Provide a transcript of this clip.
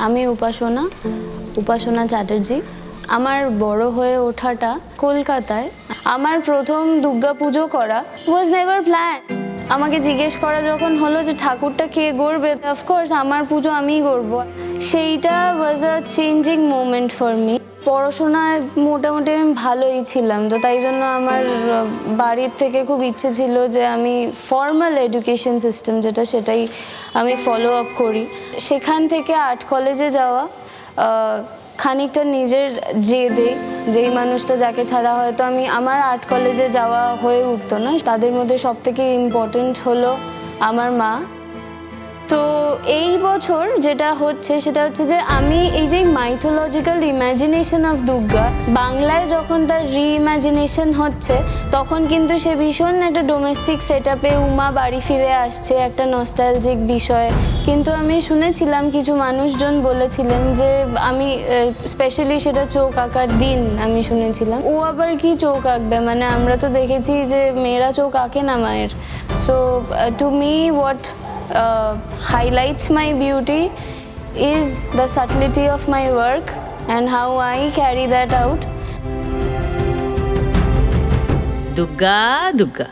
আমি উপাসনা চ্যাটার্জি। আমার বড় হয়ে ওঠাটা কলকাতায়। আমার প্রথম দুর্গা পুজো করা ওয়াজ নেভার প্ল্যান। আমাকে জিজ্ঞেস করা যখন হলো যে ঠাকুরটা কে গড়বে, অফকোর্স আমার পুজো আমিই গড়বো। সেইটা ওয়াজ আ চেঞ্জিং মোমেন্ট ফর মি। পড়াশোনায় মোটামুটি আমি ভালোই ছিলাম, তো তাই জন্য আমার বাড়ির থেকে খুব ইচ্ছে ছিল যে আমি ফর্মাল এডুকেশন সিস্টেম যেটা, সেটাই আমি ফলো আপ করি। সেখান থেকে আর্ট কলেজে যাওয়া খানিকটা নিজের জেদে, যেই মানুষটা যাকে ছাড়া হয়তো আমার আর্ট কলেজে যাওয়া হয়ে উঠতো না, তাদের মধ্যে সব থেকে ইম্পর্টেন্ট হলো আমার মা। তো এই বছর যেটা হচ্ছে সেটা হচ্ছে যে আমি এই যে মাইথোলজিক্যাল ইমাজিনেশন অফ দুর্গা বাংলায় যখন তার রিইমাজিনেশন হচ্ছে, তখন কিন্তু সে ভীষণ একটা ডোমেস্টিক সেট আপে উমা বাড়ি ফিরে আসছে, একটা নস্টালজিক বিষয়। কিন্তু আমি শুনেছিলাম কিছু মানুষজন বলেছিলেন যে আমি স্পেশালি সেটা চোখ আঁকার দিন আমি শুনেছিলাম, ও আবার কি চোখ আঁকবে, মানে আমরা তো দেখেছি যে মেয়েরা চোখ আঁকে না মায়ের। So to me what highlights my beauty is the subtlety of my work and how I carry that out. Durga Durga.